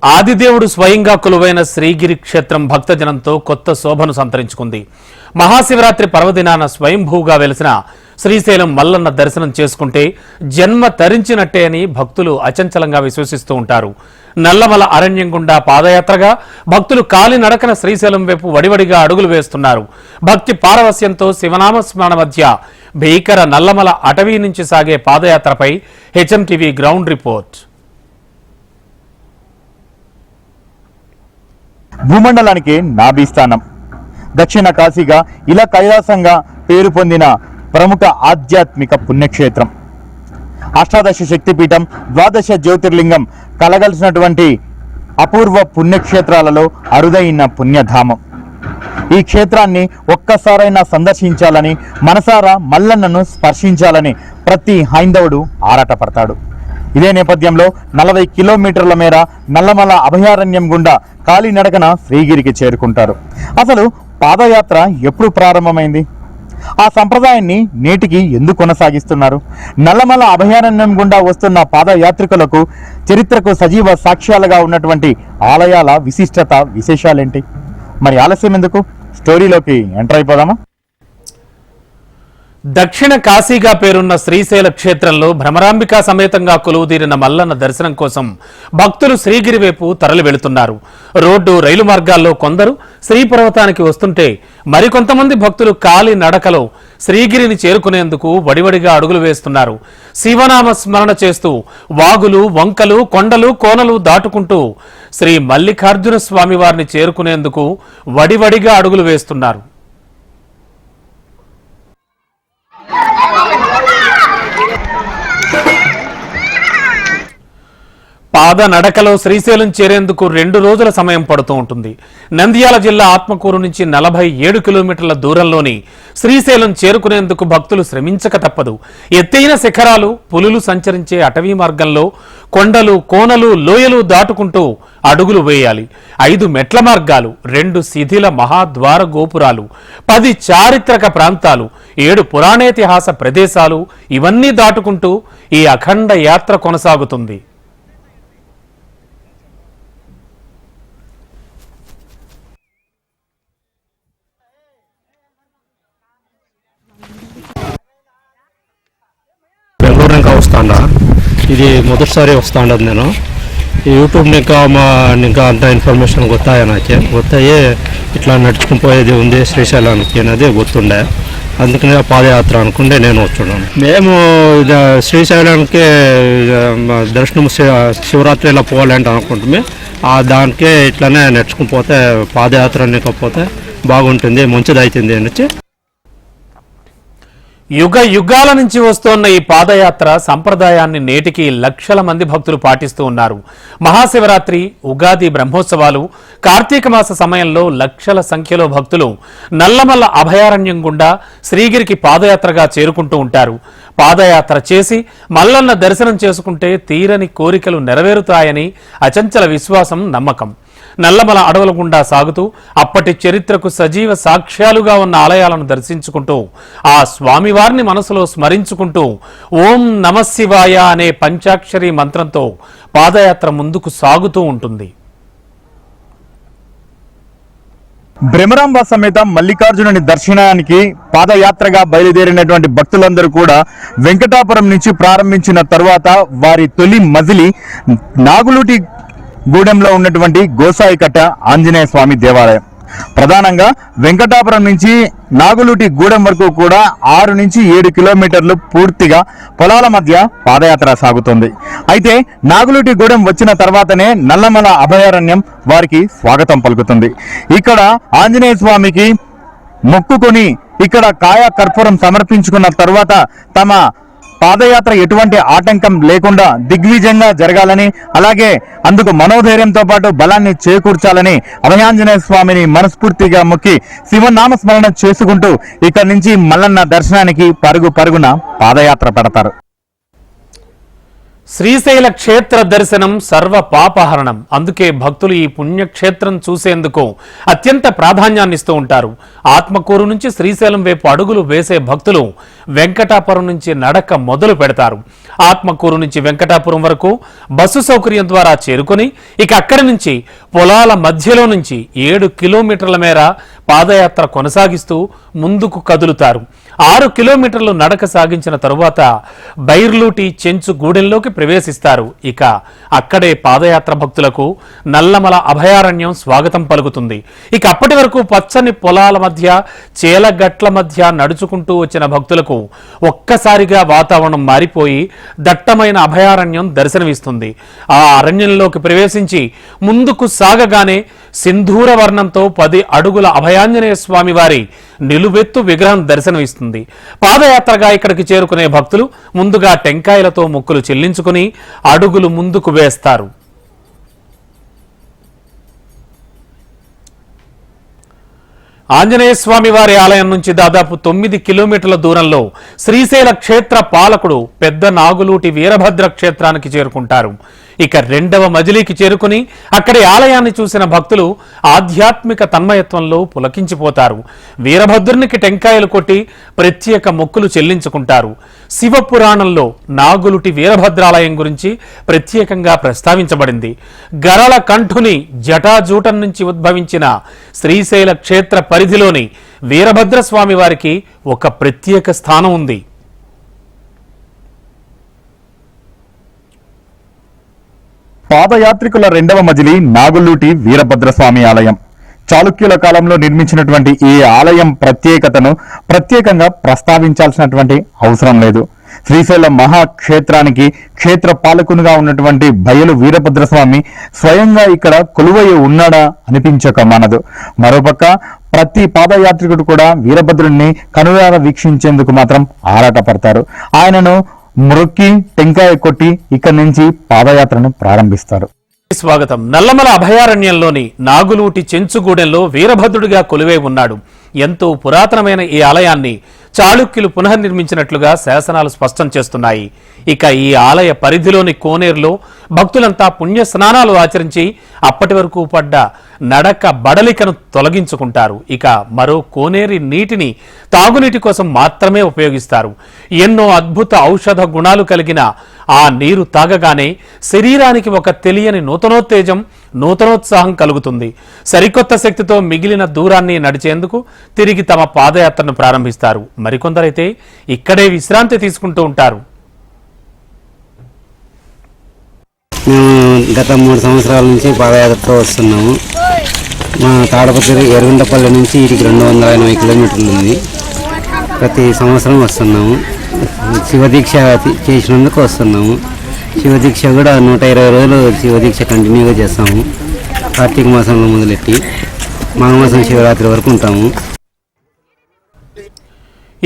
ఆదిదేవుడు స్వయంగా కొలువైన శ్రీగిరి క్షేత్రం భక్తజనంతో కొత్త శోభను సంతరించుకుంది. మహాశివరాత్రి పర్వదినాన స్వయంభూగా వెలిసిన శ్రీశైలం మల్లన్న దర్శనం చేసుకుంటే జన్మ తరించినట్టే అని భక్తులు అచంచలంగా విశ్వసిస్తూ ఉంటారు. నల్లమల అరణ్యం గుండా పాదయాత్రగా భక్తులు కాలినడకన శ్రీశైలం వైపు వడివడిగా అడుగులు వేస్తున్నారు. భక్తి పారవస్యంతో శివనామస్మరణ మధ్య భీకర నల్లమల అటవీ నుంచి సాగే పాదయాత్రపై హెచ్ఎంటీవీ గ్రౌండ్ రిపోర్ట్. భూమండలానికి నాభీస్థానం, దక్షిణ కాశీగా ఇలా కైలాసంగా పేరు పొందిన ప్రముఖ ఆధ్యాత్మిక పుణ్యక్షేత్రం. అష్టాదశ శక్తిపీఠం, ద్వాదశ జ్యోతిర్లింగం కలగలిసినటువంటి అపూర్వ పుణ్యక్షేత్రాలలో అరుదైన పుణ్యధామం. ఈ క్షేత్రాన్ని ఒక్కసారైనా సందర్శించాలని, మనసారా మల్లన్నను స్పర్శించాలని ప్రతి హైందవుడు ఆరాటపడతాడు. ఇదే నేపథ్యంలో 40 కిలోమీటర్ల మేర నల్లమల అభయారణ్యం గుండా కాలినడకన శ్రీగిరికి చేరుకుంటారు. అసలు పాదయాత్ర ఎప్పుడు ప్రారంభమైంది? ఆ సంప్రదాయాన్ని నేటికి ఎందుకు కొనసాగిస్తున్నారు? నల్లమల అభయారణ్యం గుండా వస్తున్న పాదయాత్రికులకు చరిత్రకు సజీవ సాక్ష్యాలుగా ఉన్నటువంటి ఆలయాల విశిష్టత, విశేషాలేంటి? మరి ఆలస్యం ఎందుకు, స్టోరీలోకి ఎంటర్ అయిపోదామా? దక్షిణ కాశీగా పేరున్న శ్రీశైల క్షేత్రంలో భ్రమరాంబికా సమేతంగా కొలువుదీరిన మల్లన్న దర్శనం కోసం భక్తులు శ్రీగిరి వైపు తరలి వెళుతున్నారు. రోడ్డు, రైలు మార్గాల్లో కొందరు శ్రీపర్వతానికి వస్తుంటే మరికొంతమంది భక్తులు కాలి నడకలో శ్రీగిరిని చేరుకునేందుకు వడివడిగా అడుగులు వేస్తున్నారు. శివనామ స్మరణ చేస్తూ వాగులు, వంకలు, కొండలు, కోనలు దాటుకుంటూ శ్రీ మల్లికార్జున స్వామి వారిని చేరుకునేందుకు వడివడిగా అడుగులు వేస్తున్నారు. పాద నడకలో శ్రీశైలం చేరేందుకు 2 రోజుల సమయం పడుతూ ఉంటుంది. నంద్యాల జిల్లా ఆత్మకూరు నుంచి 47 కిలోమీటర్ల దూరంలోని శ్రీశైలం చేరుకునేందుకు భక్తులు శ్రమించక తప్పదు. ఎత్తైన శిఖరాలు, పులులు సంచరించే అటవీ మార్గంలో కొండలు, కోనలు, లోయలు దాటుకుంటూ అడుగులు వేయాలి. 5 మెట్ల మార్గాలు, 2 శిథిల మహాద్వార గోపురాలు, 10 చారిత్రక ప్రాంతాలు, 7 పురాణేతిహాస ప్రదేశాలు, ఇవన్నీ దాటుకుంటూ ఈ అఖండ యాత్ర కొనసాగుతుంది. వస్తాడా ఇది మొదటిసారి వస్తాండది. నేను యూట్యూబ్ ఇంకా అంత ఇన్ఫర్మేషన్ ಗೊತ್ತಾಯ నాకే ಗೊತ್ತಾయి ఇట్లా నడుచుకుని పోయేది ఉంది శ్రీశైలానికి అనేది గుర్తుండే. అందుకనే పాదయాత్ర అనుకుంటే నేను వచ్చున్నాను. మేము శ్రీశైలానికి దర్శనం శివరాత్రి ఇలా పోవాలంటే అనుకుంటున్నాం. దానికే ఇట్లానే నడుచుకుని పోతే పాదయాత్ర లేకపోతే బాగుంటుంది, మంచిది అవుతుంది అని. యుగ యుగాల నుంచి వస్తోన్న ఈ పాదయాత్ర సంప్రదాయాన్ని నేటికి లక్షల మంది భక్తులు పాటిస్తూ ఉన్నారు. మహాశివరాత్రి, ఉగాది బ్రహ్మోత్సవాలు, కార్తీక మాస సమయంలో లక్షల సంఖ్యలో భక్తులు నల్లమల్ల అభయారణ్యం గుండా శ్రీగిరికి పాదయాత్రగా చేరుకుంటూ ఉంటారు. పాదయాత్ర చేసి మల్లన్న దర్శనం చేసుకుంటే తీరని కోరికలు నెరవేరుతాయని అచంచల విశ్వాసం, నమ్మకం. నల్లమల అడవుల గుండా సాగుతూ అప్పటి చరిత్రకు సజీవ సాక్ష్యాలుగా ఉన్న ఆలయాలను దర్శించుకుంటూ ఆ స్వామివారిని మనసులో స్మరించుకుంటూ ఓం నమశివాయ అనే పంచాక్షరి మంత్రంతో పాదయాత్ర ముందుకు సాగుతూ ఉంటుంది. భ్రమరాంబ సమేత మల్లికార్జునుని దర్శనానికి పాదయాత్రగా బయలుదేరినటువంటి భక్తులందరూ కూడా వెంకటాపురం నుంచి ప్రారంభించిన తర్వాత వారి తొలి మజిలి నాగులూటి గూడెంలో ఉన్నటువంటి గోసాయికట్ట ఆంజనేయ స్వామి దేవాలయం. ప్రధానంగా వెంకటాపురం నుంచి నాగులూటి గూడెం వరకు కూడా 6 నుంచి 7 కిలోమీటర్లు పూర్తిగా పొలాల మధ్య పాదయాత్ర సాగుతుంది. అయితే నాగులూటి గూడెం వచ్చిన తర్వాతనే నల్లమల అభయారణ్యం వారికి స్వాగతం పలుకుతుంది. ఇక్కడ ఆంజనేయ స్వామికి మొక్కుకొని ఇక్కడ కాయ కర్పూరం సమర్పించుకున్న తర్వాత తమ పాదయాత్ర ఎటువంటి ఆటంకం లేకుండా దిగ్విజయంగా జరగాలని, అలాగే అందుకు మనోధైర్యంతో పాటు బలాన్ని చేకూర్చాలని అభయాంజనేయ స్వామిని మనస్ఫూర్తిగా మొక్కి శివనామస్మరణ చేసుకుంటూ ఇక్కడి నుంచి మల్లన్న దర్శనానికి పరుగున పాదయాత్ర పెడతారు. శ్రీశైల క్షేత్ర దర్శనం సర్వ పాపహరణం. అందుకే భక్తులు ఈ పుణ్యక్షేత్రం చూసేందుకు అత్యంత ప్రాధాన్యాన్ని ఇస్తూ ఉంటారు. ఆత్మకూరు నుంచి శ్రీశైలం వైపు అడుగులు వేసే భక్తులు వెంకటాపురం నుంచి నడక మొదలు పెడతారు. ఆత్మకూరు నుంచి వెంకటాపురం వరకు బస్సు సౌకర్యం ద్వారా చేరుకొని ఇక అక్కడి నుంచి పొలాల మధ్యలో నుంచి 7 కిలోమీటర్ల మేర పాదయాత్ర కొనసాగిస్తూ ముందుకు కదులుతారు. 6 కిలోమీటర్లు నడక సాగించిన తరువాత బైర్లూటి చెంచు గూడెంలోకి ప్రవేశిస్తారు. ఇక అక్కడే పాదయాత్ర భక్తులకు నల్లమల అభయారణ్యం స్వాగతం పలుకుతుంది. ఇక అప్పటి వరకు పచ్చని పొలాల మధ్య చేలగట్ల మధ్య నడుచుకుంటూ వచ్చిన భక్తులకు ఒక్కసారిగా వాతావరణం మారిపోయి దట్టమైన అభయారణ్యం దర్శనమిస్తుంది. ఆ అరణ్యంలోకి ప్రవేశించి ముందుకు సాగగానే సింధూర వర్ణంతో 10 అడుగుల అభయాంజనేయ స్వామి వారి నిలువెత్తు విగ్రహం దర్శనమిస్తుంది. పాదయాత్రగా ఇక్కడికి చేరుకునే భక్తులు ముందుగా టెంకాయలతో మొక్కులు చెల్లించుకుని అడుగులు ముందుకు వేస్తారు. ఆంజనేయ స్వామి వారి ఆలయం నుంచి దాదాపు 9 కిలోమీటర్ల దూరంలో శ్రీశైల క్షేత్ర పాలకుడు పెద్ద నాగులూటి వీరభద్ర క్షేత్రానికి చేరుకుంటారు. ఇక 2వ మజిలీకి చేరుకుని అక్కడి ఆలయాన్ని చూసిన భక్తులు ఆధ్యాత్మిక తన్మయత్వంలో పులకించిపోతారు. వీరభద్రునికి టెంకాయలు కొట్టి ప్రత్యేక మొక్కులు చెల్లించుకుంటారు. శివపురాణంలో నాగులుటి వీరభద్రాలయం గురించి ప్రత్యేకంగా ప్రస్తావించబడింది. గరళ కంఠుని జటాజూటం నుంచి ఉద్భవించిన శ్రీశైల క్షేత్ర పరిధిలోని వీరభద్రస్వామి వారికి ఒక ప్రత్యేక స్థానం ఉంది. పాదయాత్రికుల 2వ మజిలీ నాగులూటి వీరభద్రస్వామి ఆలయం. చాళుక్యుల కాలంలో నిర్మించినటువంటి ఈ ఆలయం ప్రత్యేకతను ప్రత్యేకంగా ప్రస్తావించాల్సినటువంటి అవసరం లేదు. శ్రీశైలం మహాక్షేత్రానికి క్షేత్ర పాలకునిగా ఉన్నటువంటి బయలు వీరభద్రస్వామి స్వయంగా ఇక్కడ కొలువై ఉన్నాడా అనిపించక మానదు. మరోపక్క ప్రతి పాదయాత్రికుడు కూడా వీరభద్రుడిని కనులారా వీక్షించేందుకు మాత్రం ఆరాటపడతారు. ఆయనను మొక్కి టెంకాయ కొట్టి ఇక్కడి నుంచి పాదయాత్రను ప్రారంభిస్తారు. స్వాగతం. నల్లమల అభయారణ్యంలోని నాగులూటి చెంచుగూడెంలో వీరభద్రుడిగా కొలువై ఉన్నాడు. ఎంతో పురాతనమైన ఈ ఆలయాన్ని చాళుక్యులు పునర్నిర్మించినట్లుగా శాసనాలు స్పష్టం చేస్తున్నాయి. ఇక ఈ ఆలయ పరిధిలోని కోనేరులో భక్తులంతా పుణ్య స్నానాలు ఆచరించి అప్పటి వరకు పడ్డ నడక బడలికను తొలగించుకుంటారు. ఇక మరో కోనేరి నీటిని తాగునీటి కోసం మాత్రమే ఉపయోగిస్తారు. ఎన్నో అద్భుత ఔషధ గుణాలు కలిగిన ఆ నీరు తాగగానే శరీరానికి ఒక తెలియని నూతనోత్తేజం, నూతనోత్సాహం కలుగుతుంది. సరికొత్త శక్తితో మిగిలిన దూరాన్ని నడిచేందుకు తిరిగి తమ పాదయాత్రను ప్రారంభిస్తారు. మరికొందరైతే ఇక్కడే విశ్రాంతి తీసుకుంటూ ఉంటారు. మేము గత 3 సంవత్సరాల నుంచి పాదయాత్రతో వస్తున్నాము. మా తాడపత్రి ఎర్రగొండపల్లి నుంచి వీటికి 280 కిలోమీటర్లు ఉంది. ప్రతి సంవత్సరం వస్తున్నాము. శివదీక్ష చేసినందుకు వస్తున్నాము. శివదీక్ష కూడా 120 రోజులు శివదీక్ష కంటిన్యూగా చేస్తాము. కార్తీక మాసంలో మొదలెట్టి మాఘమాసం శివరాత్రి వరకు ఉంటాము.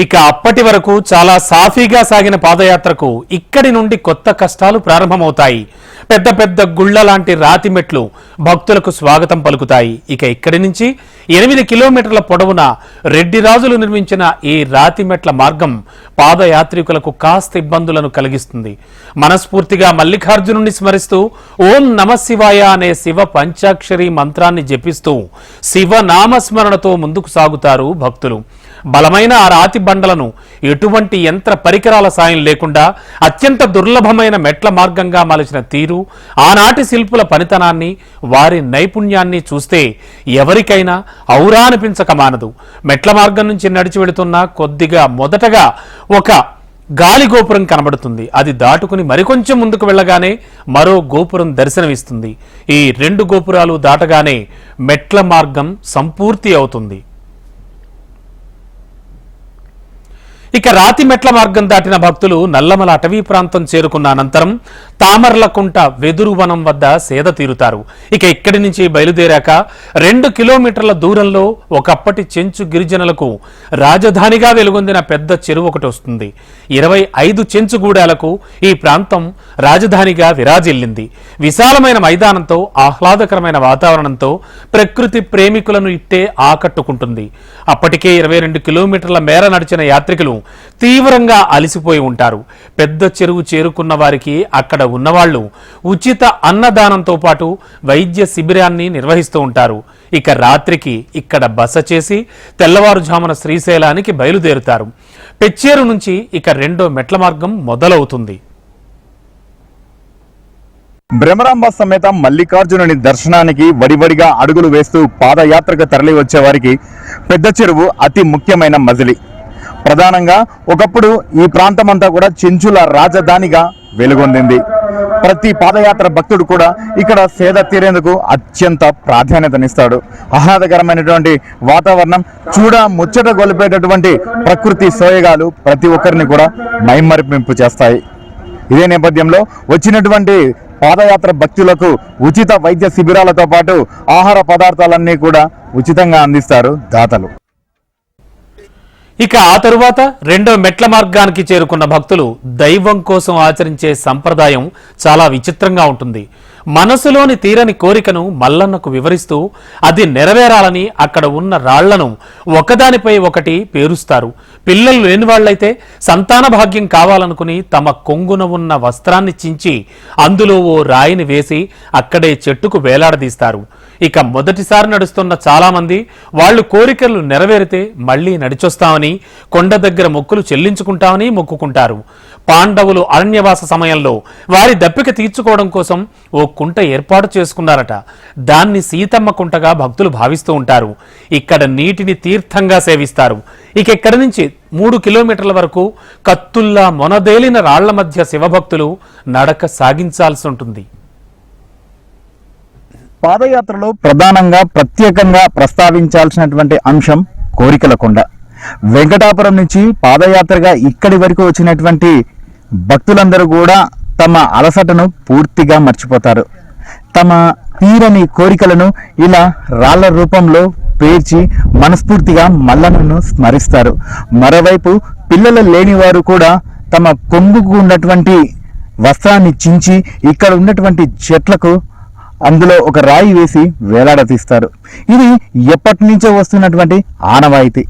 ఇక అప్పటి వరకు చాలా సాఫీగా సాగిన పాదయాత్రకు ఇక్కడి నుండి కొత్త కష్టాలు ప్రారంభమవుతాయి. పెద్ద పెద్ద గుళ్ల లాంటి రాతి మెట్లు భక్తులకు స్వాగతం పలుకుతాయి. ఇక ఇక్కడి నుంచి 8 కిలోమీటర్ల పొడవున రెడ్డి రాజులు నిర్మించిన ఈ రాతి మెట్ల మార్గం పాదయాత్రికులకు కాస్త ఇబ్బందులను కలిగిస్తుంది. మనస్ఫూర్తిగా మల్లికార్జునుని స్మరిస్తూ ఓం నమశివాయ అనే శివ పంచాక్షరి మంత్రాన్ని జపిస్తూ శివనామస్మరణతో ముందుకు సాగుతారు భక్తులు. బలమైన ఆ రాతి బండలను ఎటువంటి యంత్ర పరికరాల సాయం లేకుండా అత్యంత దుర్లభమైన మెట్ల మార్గంగా మలచిన తీరు, ఆనాటి శిల్పుల పనితనాన్ని, వారి నైపుణ్యాన్ని చూస్తే ఎవరికైనా ఔరా అనిపించక మానదు. మెట్ల మార్గం నుంచి నడిచి వెళుతున్న కొద్దిగా మొదటగా ఒక గాలి గోపురం కనబడుతుంది. అది దాటుకుని మరికొంచెం ముందుకు వెళ్ళగానే మరో గోపురం దర్శనమిస్తుంది. ఈ 2 గోపురాలు దాటగానే మెట్ల మార్గం సంపూర్తి అవుతుంది. ఇక రాతి మెట్ల మార్గం దాటిన భక్తులు నల్లమల అటవీ ప్రాంతం చేరుకున్న అనంతరం తామర్లకుంట వెదురు వనం వద్ద సేద తీరుతారు. ఇక ఇక్కడి నుంచి బయలుదేరాక 2 కిలోమీటర్ల దూరంలో ఒకప్పటి చెంచు గిరిజనులకు రాజధానిగా వెలుగొందిన పెద్ద చెరువు ఒకటి వస్తుంది. 25 చెంచుగూడాలకు ఈ ప్రాంతం రాజధానిగా విరాజిల్లింది. విశాలమైన మైదానంతో, ఆహ్లాదకరమైన వాతావరణంతో ప్రకృతి ప్రేమికులను ఇట్టే ఆకట్టుకుంటుంది. అప్పటికే 22 కిలోమీటర్ల మేర నడిచిన యాత్రికులు తీవ్రంగా అలసిపోయి ఉంటారు. పెద్ద చెరువు చేరుకున్న వారికి అక్కడ ఉన్నవాళ్లు ఉచిత అన్నదానంతో పాటు వైద్య శిబిరాన్ని నిర్వహిస్తూ ఉంటారు. ఇక రాత్రికి ఇక్కడ బస చేసి తెల్లవారుజామున శ్రీశైలానికి బయలుదేరుతారు. పెచ్చేరు నుంచి ఇక రెండో మెట్ల మార్గం మొదలవుతుంది. భ్రమరాంబ సమేత మల్లికార్జునుని దర్శనానికి వడివడిగా అడుగులు వేస్తూ పాదయాత్రకు తరలి వచ్చే వారికి పెద్ద చెరువు అతి ముఖ్యమైన మజిలీ. ప్రధానంగా ఒకప్పుడు ఈ ప్రాంతమంతా కూడా చెంచుల రాజధానిగా వెలుగొందింది. ప్రతి పాదయాత్ర భక్తుడు కూడా ఇక్కడ సేద తీరేందుకు అత్యంత ప్రాధాన్యతనిస్తాడు. ఆహ్లాదకరమైనటువంటి వాతావరణం, ముచ్చట గొలిపేటటువంటి ప్రకృతి సోయగాలు ప్రతి ఒక్కరిని కూడా మైమరిపింపు చేస్తాయి. ఇదే నేపథ్యంలో వచ్చినటువంటి పాదయాత్ర భక్తులకు ఉచిత వైద్య శిబిరాలతో పాటు ఆహార పదార్థాలన్నీ కూడా ఉచితంగా అందిస్తారు దాతలు. ఇక ఆ తరువాత రెండో మెట్ల మార్గానికి చేరుకున్న భక్తులు దైవం కోసం ఆచరించే సంప్రదాయం చాలా విచిత్రంగా ఉంటుంది. మనసులోని తీరని కోరికను మల్లన్నకు వివరిస్తూ అది నెరవేరాలని అక్కడ ఉన్న రాళ్లను ఒకదానిపై ఒకటి పేరుస్తారు. పిల్లలు లేని వాళ్లైతే సంతాన భాగ్యం కావాలనుకుని తమ కొంగున ఉన్న వస్త్రాన్ని చించి అందులో ఓ రాయిని వేసి అక్కడే చెట్టుకు వేలాడదీస్తారు. ఇక మొదటిసారి నడుస్తున్న చాలా మంది వాళ్ళు కోరికలు నెరవేరితే మళ్లీ నడిచొస్తామని, కొండ దగ్గర మొక్కులు చెల్లించుకుంటామని మొక్కుకుంటారు. పాండవులు అరణ్యవాస సమయంలో వారి దప్పిక తీర్చుకోవడం కోసం ఓ కుంట ఏర్పాటు చేసుకున్నారట. దాన్ని సీతమ్మ కుంటగా భక్తులు భావిస్తూ ఉంటారు. ఇక్కడ నీటిని తీర్థంగా సేవిస్తారు. ఇక ఇక్కడి నుంచి 3 కిలోమీటర్ల వరకు కత్తుల్లా మొనదేలిన రాళ్ల మధ్య శివభక్తులు నడక సాగించాల్సి ఉంటుంది. పాదయాత్రలో ప్రధానంగా ప్రత్యేకంగా ప్రస్తావించాల్సినటువంటి అంశం కోరికల కొండ. వెంకటాపురం నుంచి పాదయాత్రగా ఇక్కడి వరకు వచ్చినటువంటి భక్తులందరూ కూడా తమ అలసటను పూర్తిగా మర్చిపోతారు. తమ తీరని కోరికలను ఇలా రాళ్ల రూపంలో పేర్చి మనస్ఫూర్తిగా మల్లన్నను స్మరిస్తారు. మరోవైపు పిల్లలు లేని వారు కూడా తమ కొంగుకు ఉన్నటువంటి వస్త్రాన్ని చించి ఇక్కడ ఉన్నటువంటి చెట్లకు అందులో ఒక రాయి వేసి వేలాడతీస్తారు. ఇది ఎప్పటి నుంచో వస్తున్నటువంటి ఆనవాయితీ.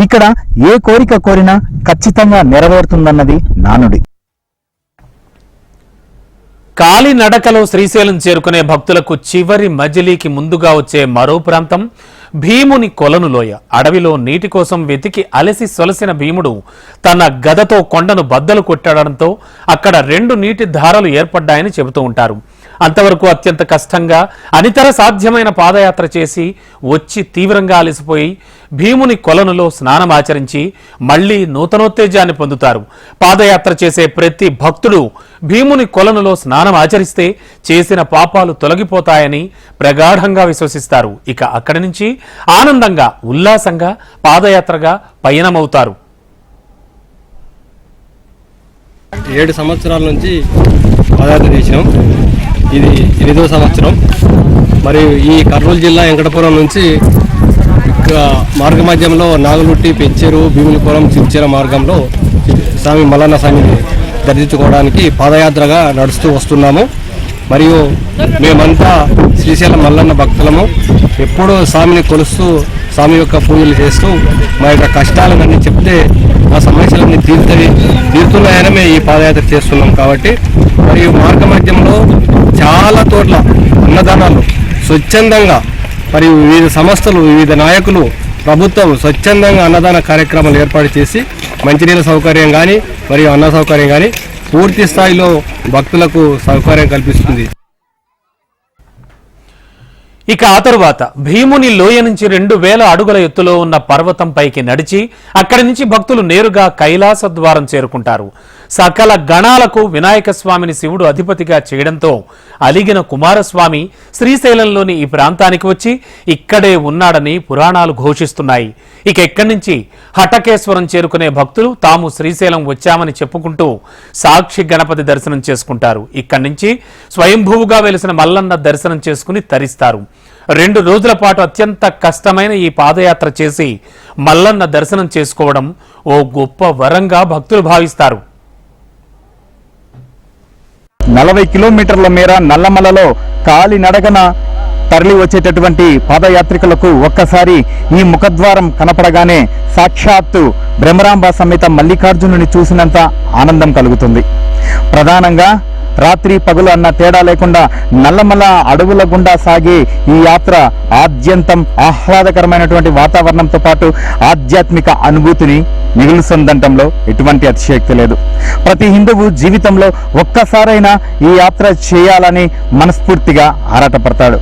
ఇక్కడ ఏ కోరిక కోరినా ఖచ్చితంగా నెరవేరుతుందన్నది నానుడి. కాలినడకలో శ్రీశైలం చేరుకునే భక్తులకు చివరి మజిలీకి ముందుగా వచ్చే మరో ప్రాంతం భీముని కొలనులోయ. అడవిలో నీటి కోసం వెతికి అలసి సొలసిన భీముడు తన గదతో కొండను బద్దలు కొట్టడంతో అక్కడ 2 నీటి ధారలు ఏర్పడ్డాయని చెబుతూ ఉంటారు. అంతవరకు అత్యంత కష్టంగా అనితర సాధ్యమైన పాదయాత్ర చేసి వచ్చి తీవ్రంగా అలసిపోయి భీముని కొలనులో స్నానమాచరించి మళ్లీ నూతనోత్తేజాన్ని పొందుతారు. పాదయాత్ర చేసే ప్రతి భక్తుడు భీముని కొలనులో స్నానం ఆచరిస్తే చేసిన పాపాలు తొలగిపోతాయని ప్రగాఢంగా విశ్వసిస్తారు. ఇక అక్కడి నుంచి ఆనందంగా ఉల్లాసంగా పాదయాత్రగా పయనమవుతారు. 7 సంవత్సరాల నుంచి పాదయాత్ర చేసినాం. ఇది 8వ సంవత్సరం. మరియు ఈ కర్నూలు జిల్లా వెంకటపురం నుంచి మార్గ మధ్యంలో నాగులుట్టి, పెచ్చేరు, భీమునిపురం, సిరిచెర మార్గంలో స్వామి మల్లన్న స్వామిని దర్శించుకోవడానికి పాదయాత్రగా నడుస్తూ వస్తున్నాము. మరియు మేమంతా శ్రీశైలం మల్లన్న భక్తులము. ఎప్పుడూ స్వామిని కొలుస్తూ స్వామి యొక్క పూజలు చేస్తూ మా యొక్క కష్టాలన్నీ చెప్తే మా సమస్యలన్నీ తీరుతున్నాయని మేము ఈ పాదయాత్ర చేస్తున్నాం. కాబట్టి మరియు మార్గ మధ్యంలో చాలా చోట్ల అన్నదానాలు స్వచ్ఛందంగా మరియు వివిధ సంస్థలు, వివిధ నాయకులు, ప్రభుత్వం స్వచ్ఛందంగా అన్నదాన కార్యక్రమాలు ఏర్పాటు చేసి మంచినీళ్ళ సౌకర్యం కానీ మరియు అన్న సౌకర్యం కానీ పూర్తి స్థాయిలో భక్తులకు సౌకర్యం కల్పిస్తుంది. ఇక ఆ తరువాత భీముని లోయ నుంచి 2000 అడుగుల ఎత్తులో ఉన్న పర్వతం పైకి నడిచి అక్కడి నుంచి భక్తులు నేరుగా కైలాస ద్వారం చేరుకుంటారు. సకల గణాలకు వినాయక స్వామిని శివుడు అధిపతిగా చేయడంతో అలిగిన కుమారస్వామి శ్రీశైలంలోని ఈ ప్రాంతానికి వచ్చి ఇక్కడే ఉన్నాడని పురాణాలు ఘోషిస్తున్నాయి. ఇక ఇక్కడి నుంచి హటకేశ్వరం చేరుకునే భక్తులు తాము శ్రీశైలం వచ్చామని చెప్పుకుంటూ సాక్షి గణపతి దర్శనం చేసుకుంటారు. ఇక్కడి నుంచి స్వయంభూవుగా వెలిసిన మల్లన్న దర్శనం చేసుకుని తరిస్తారు. 2 రోజుల పాటు అత్యంత కష్టమైన ఈ పాదయాత్ర చేసి మల్లన్న దర్శనం చేసుకోవడం ఓ గొప్ప వరంగా భక్తులు భావిస్తారు. 40 కిలోమీటర్ల మేర నల్లమలలో కాలినడకన తరలి వచ్చేటటువంటి పాదయాత్రికులకు ఒక్కసారి ఈ ముఖద్వారం కనపడగానే సాక్షాత్తు భ్రమరాంబ సమేత మల్లికార్జునుని చూసినంత ఆనందం కలుగుతుంది. ప్రధానంగా రాత్రి పగలు అన్న తేడా లేకుండా నల్లమల అడవుల గుండా సాగే ఈ యాత్ర ఆద్యంతం ఆహ్లాదకరమైనటువంటి వాతావరణంతో పాటు ఆధ్యాత్మిక అనుభూతిని మిగులుస్తుందంటంలో ఎటువంటి అతిశయోక్తి లేదు. ప్రతి హిందువు జీవితంలో ఒక్కసారైనా ఈ యాత్ర చేయాలని మనస్ఫూర్తిగా ఆరాటపడతాడు.